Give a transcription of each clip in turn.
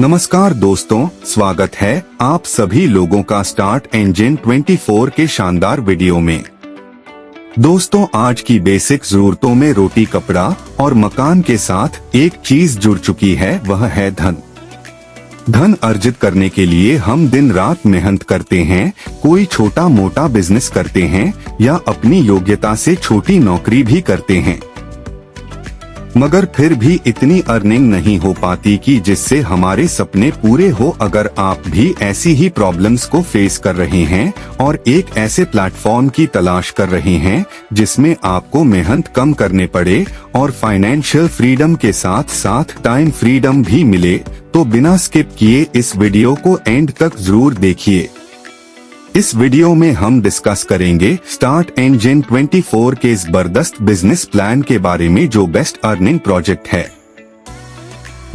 नमस्कार दोस्तों, स्वागत है आप सभी लोगों का स्टार्ट इंजन 24 के शानदार वीडियो में। दोस्तों, आज की बेसिक जरूरतों में रोटी, कपड़ा और मकान के साथ एक चीज जुड़ चुकी है, वह है धन। धन अर्जित करने के लिए हम दिन रात मेहनत करते हैं, कोई छोटा मोटा बिजनेस करते हैं या अपनी योग्यता से छोटी नौकरी भी करते हैं, मगर फिर भी इतनी अर्निंग नहीं हो पाती कि जिससे हमारे सपने पूरे हो। अगर आप भी ऐसी ही प्रॉब्लम्स को फेस कर रहे हैं और एक ऐसे प्लेटफॉर्म की तलाश कर रहे हैं जिसमें आपको मेहनत कम करने पड़े और फाइनेंशियल फ्रीडम के साथ साथ टाइम फ्रीडम भी मिले, तो बिना स्किप किए इस वीडियो को एंड तक जरूर देखिए। इस वीडियो में हम डिस्कस करेंगे स्टार्ट इंजन 24 के जबरदस्त बिजनेस प्लान के बारे में, जो बेस्ट अर्निंग प्रोजेक्ट है।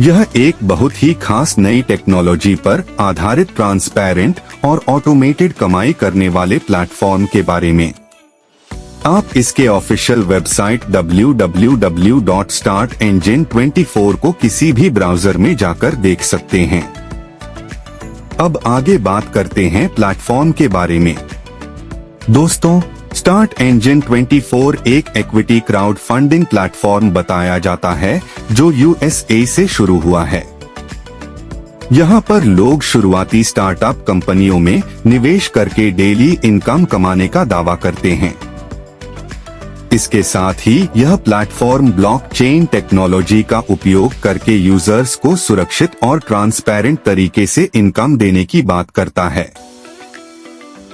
यह एक बहुत ही खास नई टेक्नोलॉजी पर आधारित ट्रांसपेरेंट और ऑटोमेटेड कमाई करने वाले प्लेटफॉर्म के बारे में। आप इसके ऑफिशियल वेबसाइट www.startengine24 को किसी भी ब्राउजर में जाकर देख सकते हैं। अब आगे बात करते हैं प्लेटफॉर्म के बारे में। दोस्तों, स्टार्ट इंजन 24 एक इक्विटी क्राउड फंडिंग प्लेटफॉर्म बताया जाता है जो यूएसए से शुरू हुआ है। यहां पर लोग शुरुआती स्टार्टअप कंपनियों में निवेश करके डेली इनकम कमाने का दावा करते हैं। इसके साथ ही यह प्लेटफॉर्म ब्लॉकचेन टेक्नोलॉजी का उपयोग करके यूजर्स को सुरक्षित और ट्रांसपेरेंट तरीके से इनकम देने की बात करता है।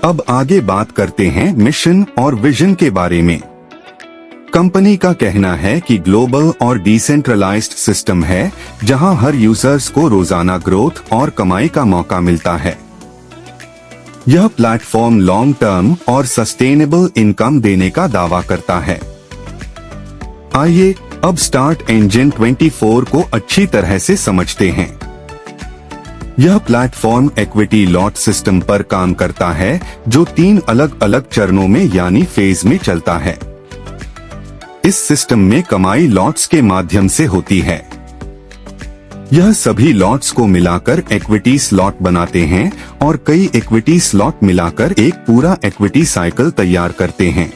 अब आगे बात करते हैं मिशन और विजन के बारे में। कंपनी का कहना है कि ग्लोबल और डिसेंट्रलाइज्ड सिस्टम है जहां हर यूजर्स को रोजाना ग्रोथ और कमाई का मौका मिलता है। यह प्लेटफॉर्म लॉन्ग टर्म और सस्टेनेबल इनकम देने का दावा करता है। आइए अब स्टार्ट इंजन 24 को अच्छी तरह से समझते हैं। यह प्लेटफॉर्म इक्विटी लॉट सिस्टम पर काम करता है जो 3 अलग अलग चरणों में यानी फेज में चलता है। इस सिस्टम में कमाई लॉट्स के माध्यम से होती है। यह सभी लॉट्स को मिलाकर इक्विटी स्लॉट बनाते हैं और कई इक्विटी स्लॉट मिलाकर एक पूरा इक्विटी साइकिल तैयार करते हैं।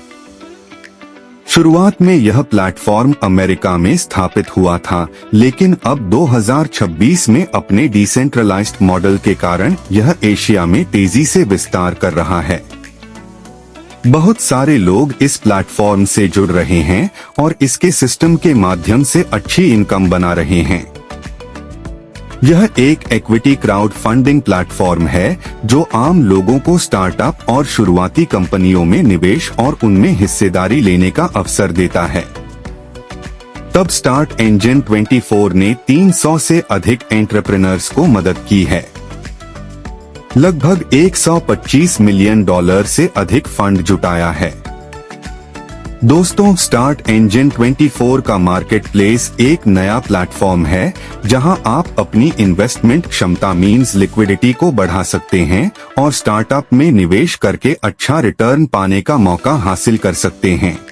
शुरुआत में यह प्लेटफॉर्म अमेरिका में स्थापित हुआ था, लेकिन अब 2026 में अपने डिसेंट्रलाइज्ड मॉडल के कारण यह एशिया में तेजी से विस्तार कर रहा है। बहुत सारे लोग इस प्लेटफॉर्म से जुड़ रहे हैं और इसके सिस्टम के माध्यम से अच्छी इनकम बना रहे हैं। यह एक इक्विटी क्राउड फंडिंग प्लेटफॉर्म है जो आम लोगों को स्टार्टअप और शुरुआती कंपनियों में निवेश और उनमें हिस्सेदारी लेने का अवसर देता है। तब स्टार्ट इंजन 24 ने 300 से अधिक एंटरप्रेन्योर्स को मदद की है। लगभग $125 मिलियन से अधिक फंड जुटाया है। दोस्तों, स्टार्ट इंजन 24 का मार्केट प्लेस एक नया प्लेटफॉर्म है जहां आप अपनी इन्वेस्टमेंट क्षमता मींस लिक्विडिटी को बढ़ा सकते हैं और स्टार्टअप में निवेश करके अच्छा रिटर्न पाने का मौका हासिल कर सकते हैं।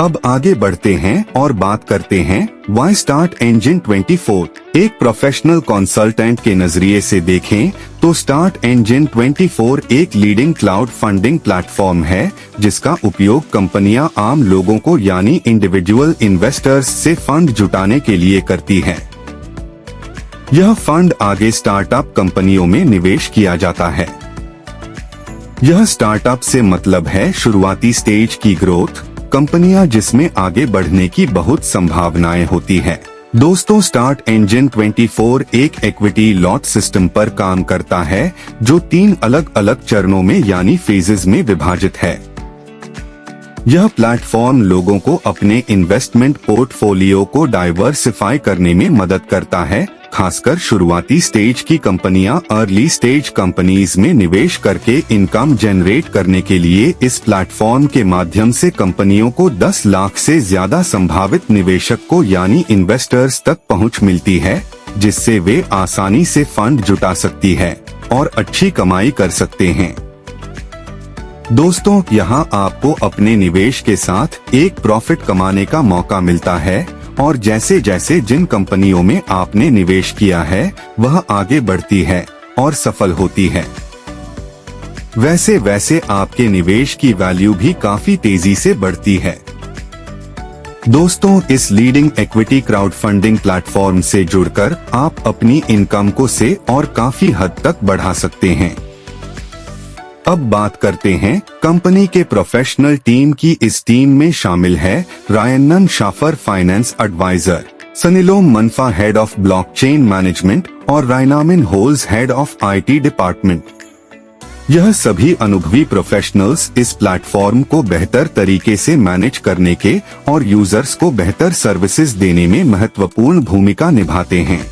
अब आगे बढ़ते हैं और बात करते हैं वाई स्टार्ट इंजन 24। एक प्रोफेशनल कंसल्टेंट के नजरिए से देखें तो स्टार्ट इंजन 24 एक लीडिंग क्लाउड फंडिंग प्लेटफॉर्म है जिसका उपयोग कंपनियां आम लोगों को यानी इंडिविजुअल इन्वेस्टर्स से फंड जुटाने के लिए करती है। यह फंड आगे स्टार्टअप कंपनियों में निवेश किया जाता है। यह स्टार्टअप से मतलब है शुरुआती स्टेज की ग्रोथ, कंपनियां जिसमें आगे बढ़ने की बहुत संभावनाएं होती है। दोस्तों, स्टार्ट इंजन 24 एक इक्विटी लॉट सिस्टम पर काम करता है जो 3 अलग अलग चरणों में यानी फेजेस में विभाजित है। यह प्लेटफॉर्म लोगों को अपने इन्वेस्टमेंट पोर्टफोलियो को डाइवर्सिफाई करने में मदद करता है, खासकर शुरुआती स्टेज की कंपनियां अर्ली स्टेज कंपनीज में निवेश करके इनकम जनरेट करने के लिए इस प्लेटफॉर्म के माध्यम से कंपनियों को 10 लाख से ज्यादा संभावित निवेशक को यानी इन्वेस्टर्स तक पहुंच मिलती है, जिससे वे आसानी से फंड जुटा सकती है और अच्छी कमाई कर सकते हैं। दोस्तों, यहाँ आपको अपने निवेश के साथ एक प्रॉफिट कमाने का मौका मिलता है और जैसे जैसे जिन कंपनियों में आपने निवेश किया है वह आगे बढ़ती है और सफल होती है, वैसे वैसे आपके निवेश की वैल्यू भी काफी तेजी से बढ़ती है। दोस्तों, इस leading equity crowd funding platform से जुड़कर आप अपनी इनकम को से और काफी हद तक बढ़ा सकते हैं। अब बात करते हैं कंपनी के प्रोफेशनल टीम की। इस टीम में शामिल है रायन्नन शाफर फाइनेंस एडवाइजर, सनिलोम मनफा हेड ऑफ ब्लॉकचेन मैनेजमेंट और रायनामिन होल्स हेड ऑफ IT डिपार्टमेंट। यह सभी अनुभवी प्रोफेशनल्स इस प्लेटफॉर्म को बेहतर तरीके से मैनेज करने के और यूजर्स को बेहतर सर्विसेज देने में महत्वपूर्ण भूमिका निभाते हैं।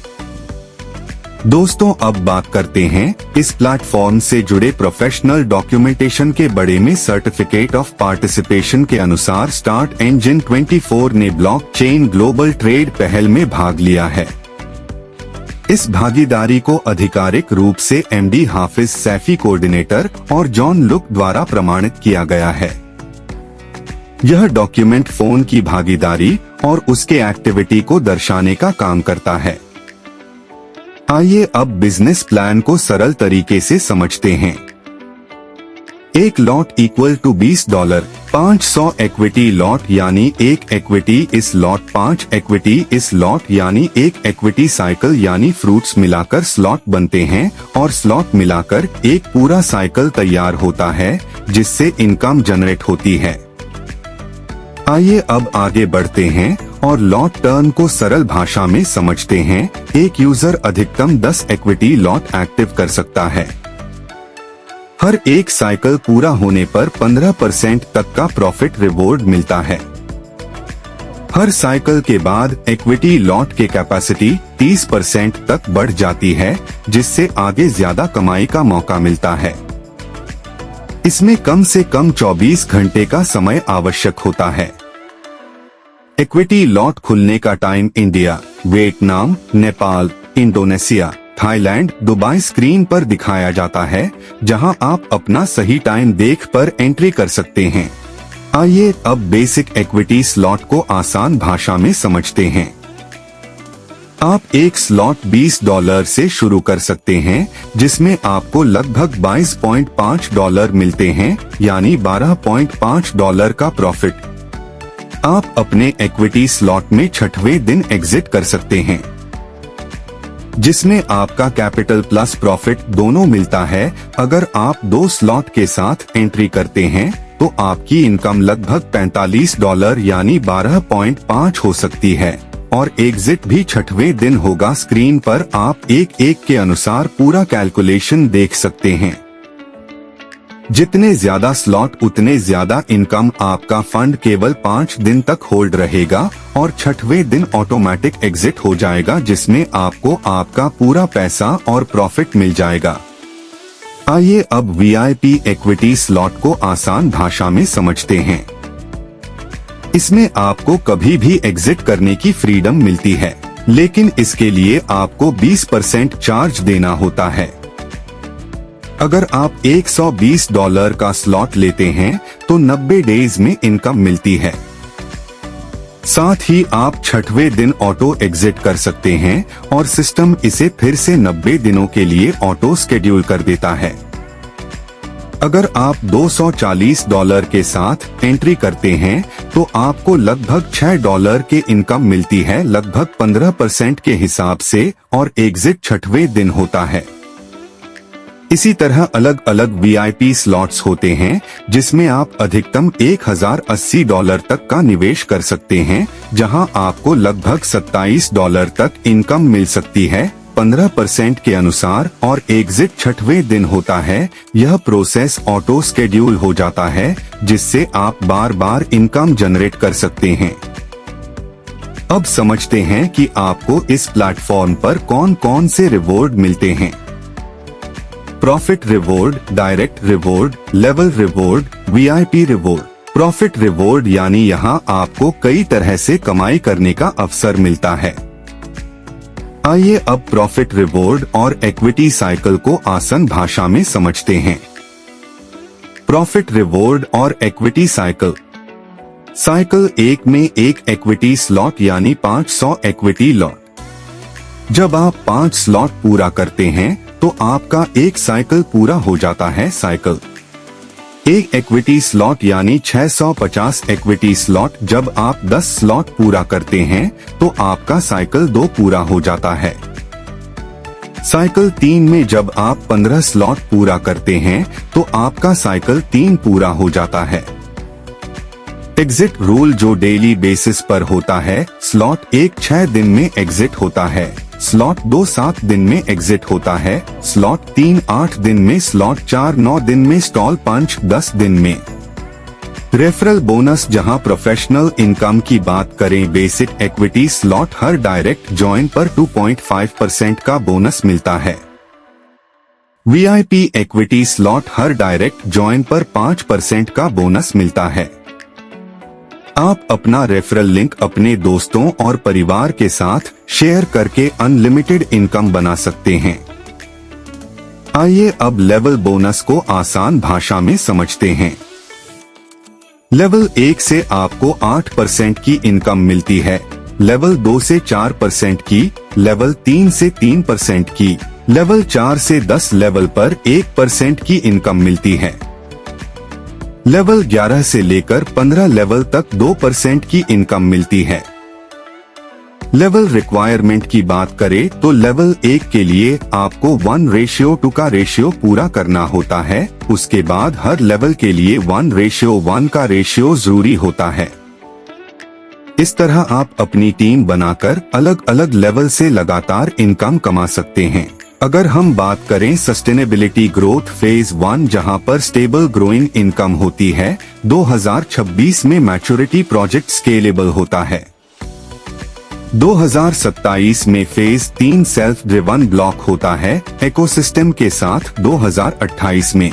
दोस्तों, अब बात करते हैं इस प्लेटफॉर्म से जुड़े प्रोफेशनल डॉक्यूमेंटेशन के बारे में। सर्टिफिकेट ऑफ पार्टिसिपेशन के अनुसार स्टार्ट इंजन 24 ने ब्लॉकचेन ग्लोबल ट्रेड पहल में भाग लिया है। इस भागीदारी को आधिकारिक रूप से MD हाफिज सैफी कोऑर्डिनेटर और जॉन लुक द्वारा प्रमाणित किया गया है। यह डॉक्यूमेंट फोन की भागीदारी और उसके एक्टिविटी को दर्शाने का काम करता है। आइए अब बिजनेस प्लान को सरल तरीके से समझते हैं। एक lot equal to $20, 500 equity lot यानी एक इक्विटी इस लॉट, 5 इक्विटी इस लॉट यानी एक इक्विटी साइकिल यानी फ्रूट्स मिलाकर स्लॉट बनते हैं और स्लॉट मिलाकर एक पूरा साइकिल तैयार होता है जिससे इनकम जनरेट होती है। आइए अब आगे बढ़ते हैं और लॉट टर्न को सरल भाषा में समझते हैं। एक यूजर अधिकतम 10 इक्विटी लॉट एक्टिव कर सकता है। हर एक साइकिल पूरा होने पर 15% तक का प्रॉफिट रिवॉर्ड मिलता है। हर साइकिल के बाद इक्विटी लॉट की कैपेसिटी 30% तक बढ़ जाती है जिससे आगे ज्यादा कमाई का मौका मिलता है। इसमें कम से कम 24 घंटे का समय आवश्यक होता है। इक्विटी लॉट खुलने का time India, Vietnam, Nepal, Indonesia, Thailand, Dubai screen पर दिखाया जाता है जहां आप अपना सही टाइम देख पर एंट्री कर सकते हैं। आइए अब बेसिक इक्विटी स्लॉट को आसान भाषा में समझते हैं। आप एक स्लॉट $20 से शुरू कर सकते हैं जिसमें आपको लगभग $22.5 मिलते हैं यानी $12.5 का प्रॉफिट। आप अपने इक्विटी स्लॉट में 6वें दिन एग्जिट कर सकते हैं जिसमें आपका कैपिटल प्लस प्रॉफिट दोनों मिलता है। अगर आप 2 स्लॉट के साथ एंट्री करते हैं तो आपकी इनकम लगभग $45 यानी 12.5 हो सकती है और एग्जिट भी 6वें दिन होगा। स्क्रीन पर आप एक एक के अनुसार पूरा कैलकुलेशन देख सकते हैं। जितने ज्यादा स्लॉट उतने ज्यादा इनकम। आपका फंड केवल 5 दिन तक होल्ड रहेगा और 6वें दिन ऑटोमेटिक एग्जिट हो जाएगा जिसमें आपको आपका पूरा पैसा और प्रॉफिट मिल जाएगा। आइए अब VIP इक्विटी स्लॉट को आसान भाषा में समझते हैं। इसमें आपको कभी भी एग्जिट करने की फ्रीडम मिलती है लेकिन इसके लिए आपको 20% चार्ज देना होता है। अगर आप $120 का स्लॉट लेते हैं तो 90 डेज में इनकम मिलती है। साथ ही आप 6वें दिन ऑटो एग्जिट कर सकते हैं और सिस्टम इसे फिर से 90 दिनों के लिए ऑटो शेड्यूल कर देता है। अगर आप $240 के साथ एंट्री करते हैं तो आपको लगभग $6 के इनकम मिलती है लगभग 15% के हिसाब से और एग्जिट 6वें दिन होता है। इसी तरह अलग अलग VIP स्लॉट्स होते हैं जिसमें आप अधिकतम $1080 तक का निवेश कर सकते हैं जहां आपको लगभग $27 तक इनकम मिल सकती है 15% के अनुसार और एग्जिट 6वें दिन होता है। यह प्रोसेस ऑटो शेड्यूल हो जाता है जिससे आप बार बार इनकम जनरेट कर सकते हैं। अब समझते हैं कि आपको इस प्लेटफॉर्म पर कौन कौन से रिवॉर्ड मिलते हैं। Profit reward, direct reward, level reward, VIP reward. Profit reward यानी यहाँ आपको कई तरह से कमाई करने का अवसर मिलता है। आइए अब प्रॉफिट रिवॉर्ड और इक्विटी साइकिल को आसान भाषा में समझते हैं। प्रॉफिट रिवॉर्ड और इक्विटी साइकिल। साइकिल 1 में एक इक्विटी स्लॉट यानी 500 इक्विटी लॉट। जब आप 5 स्लॉट पूरा करते हैं तो आपका एक साइकिल पूरा हो जाता है। साइकिल एक इक्विटी स्लॉट यानी 650 इक्विटी स्लॉट। जब आप 10 स्लॉट पूरा करते हैं तो आपका साइकिल 2 पूरा हो जाता है। साइकिल 3 में जब आप 15 स्लॉट पूरा करते हैं तो आपका साइकिल 3 पूरा हो जाता है। एग्जिट रूल जो डेली बेसिस पर होता है, स्लॉट 1 6 दिन में एग्जिट होता है, स्लॉट 2 7 दिन में एग्जिट होता है, स्लॉट 3 8 दिन में, स्लॉट 4 9 दिन में, स्टॉल 5 10 दिन में। रेफरल बोनस जहां प्रोफेशनल इनकम की बात करें, बेसिक इक्विटी स्लॉट हर डायरेक्ट ज्वाइन पर 2.5% का बोनस मिलता है। वीआईपी इक्विटी स्लॉट हर डायरेक्ट ज्वाइन पर 5% का बोनस मिलता है। आप अपना रेफरल लिंक अपने दोस्तों और परिवार के साथ शेयर करके अनलिमिटेड इनकम बना सकते हैं। आइए अब लेवल बोनस को आसान भाषा में समझते हैं। लेवल 1 से आपको 8% की इनकम मिलती है, लेवल 2 से 4% की, लेवल 3 से 3% की, लेवल 4 से 10 लेवल पर 1% की इनकम मिलती है। लेवल 11 से लेकर 15 लेवल तक 2% की इनकम मिलती है। लेवल रिक्वायरमेंट की बात करें तो लेवल 1 के लिए आपको 1:2 का रेशियो पूरा करना होता है। उसके बाद हर लेवल के लिए 1:1 का रेशियो जरूरी होता है। इस तरह आप अपनी टीम बनाकर अलग अलग लेवल से लगातार इनकम कमा सकते हैं। अगर हम बात करें सस्टेनेबिलिटी ग्रोथ फेज 1 जहां पर स्टेबल ग्रोइंग इनकम होती है, 2026 में मैच्योरिटी प्रोजेक्ट स्केलेबल होता है। 2027 में फेज 3 सेल्फ ड्रिवन ब्लॉक होता है इकोसिस्टम के साथ 2028 में।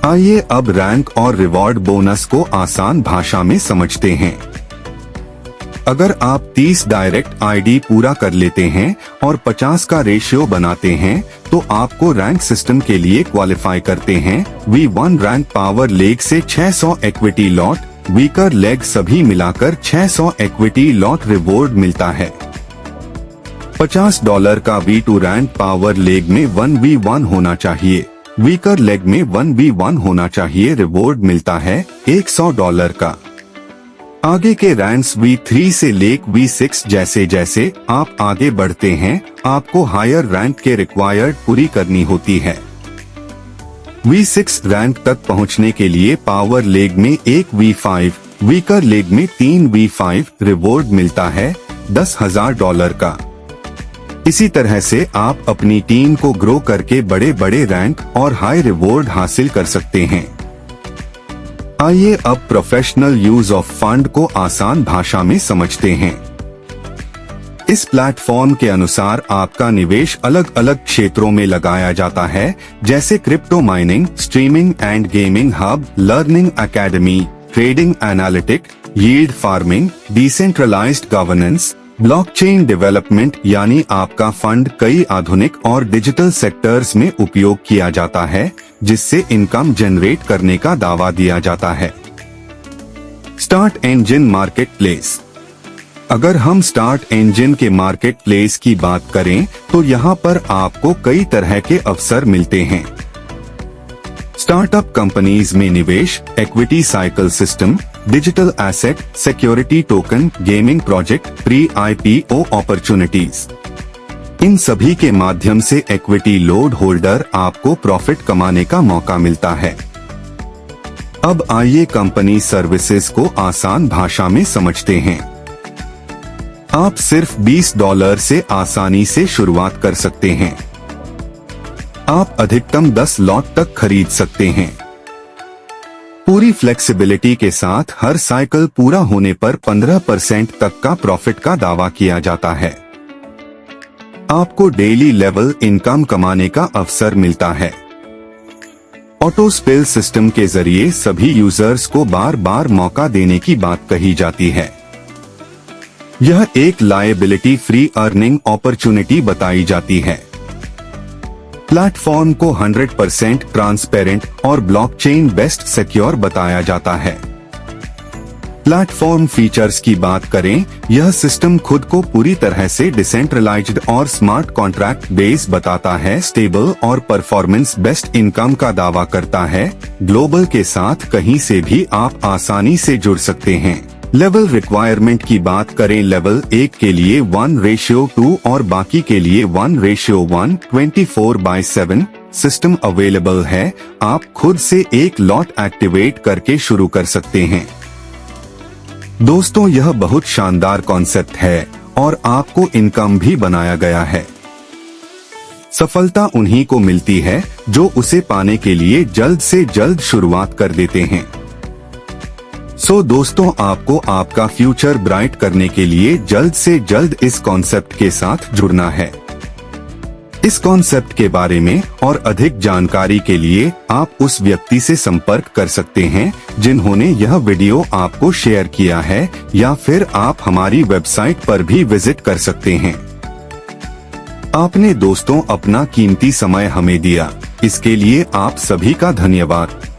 आइए अब रैंक और रिवॉर्ड बोनस को आसान भाषा में समझते हैं। अगर आप 30 डायरेक्ट आईडी पूरा कर लेते हैं और 50 का रेशियो बनाते हैं तो आपको रैंक सिस्टम के लिए क्वालिफाई करते हैं। V1 रैंक पावर लेग से 600 इक्विटी लॉट, वीकर लेग सभी मिलाकर 600 इक्विटी लॉट रिवॉर्ड मिलता है। $50 का V2 रैंक पावर लेग में 1v1 होना चाहिए, वीकर लेग में 1v1 होना चाहिए, रिवॉर्ड मिलता है $100 का। आगे के रैंक्स V3 से लेक V6 जैसे जैसे आप आगे बढ़ते हैं आपको हायर रैंक के रिक्वायर्ड पूरी करनी होती है। V6 रैंक तक पहुंचने के लिए पावर लेग में 1 V5, वीकर लेग में 3 V5 रिवॉर्ड मिलता है $10,000 का। इसी तरह से आप अपनी टीम को ग्रो करके बड़े बड़े रैंक और हाई रिवॉर्ड हासिल कर सकते हैं। आइए अब प्रोफेशनल यूज ऑफ फंड को आसान भाषा में समझते हैं। इस प्लेटफॉर्म के अनुसार आपका निवेश अलग अलग क्षेत्रों में लगाया जाता है, जैसे crypto mining, streaming and gaming hub, learning academy, trading analytic, yield farming, decentralised governance, blockchain development. यानी आपका फंड कई आधुनिक और डिजिटल सेक्टर्स में उपयोग किया जाता है जिससे इनकम जनरेट करने का दावा दिया जाता है। Start engine market place. अगर हम स्टार्ट इंजन के मार्केट प्लेस की बात करें तो यहाँ पर आपको कई तरह के अवसर मिलते हैं। स्टार्टअप कंपनीज में निवेश, equity cycle system, digital asset, security token, gaming project, pre IPO opportunities. इन सभी के माध्यम से इक्विटी लोड होल्डर आपको प्रॉफिट कमाने का मौका मिलता है। अब आइए कंपनी सर्विसेज को आसान भाषा में समझते हैं। आप सिर्फ $20 से आसानी से शुरुआत कर सकते हैं। आप अधिकतम 10 लॉट तक खरीद सकते हैं। पूरी फ्लेक्सिबिलिटी के साथ हर साइकिल पूरा होने पर 15% तक का प्रॉफिट का दावा किया जाता है। आपको डेली लेवल इनकम कमाने का अवसर मिलता है। ऑटो स्पिल सिस्टम के जरिए सभी यूजर्स को बार बार मौका देने की बात कही जाती है। यह एक लायबिलिटी फ्री अर्निंग अपॉर्चुनिटी बताई जाती है। प्लेटफॉर्म को 100% ट्रांसपेरेंट और ब्लॉकचेन बेस्ट सिक्योर बताया जाता है। प्लेटफॉर्म फीचर्स की बात करें, यह सिस्टम खुद को पूरी तरह से डिसेंट्रलाइज्ड और स्मार्ट कॉन्ट्रैक्ट बेस बताता है, स्टेबल और परफॉर्मेंस बेस्ट इनकम का दावा करता है। ग्लोबल के साथ कहीं से भी आप आसानी से जुड़ सकते हैं। लेवल रिक्वायरमेंट की बात करें, लेवल 1 के लिए 1:2 और बाकी के लिए 1:1 24/7 सिस्टम अवेलेबल है। आप खुद से एक लॉट एक्टिवेट करके शुरू कर सकते हैं। दोस्तों, यह बहुत शानदार कॉन्सेप्ट है और आपको इनकम भी बनाया गया है। सफलता उन्हीं को मिलती है जो उसे पाने के लिए जल्द से जल्द शुरुआत कर देते हैं। दोस्तों, आपको आपका फ्यूचर ब्राइट करने के लिए जल्द से जल्द इस कॉन्सेप्ट के साथ जुड़ना है। इस कॉन्सेप्ट के बारे में और अधिक जानकारी के लिए आप उस व्यक्ति से संपर्क कर सकते हैं जिन्होंने यह वीडियो आपको शेयर किया है, या फिर आप हमारी वेबसाइट पर भी विजिट कर सकते हैं। आपने दोस्तों अपना कीमती समय हमें दिया, इसके लिए आप सभी का धन्यवाद।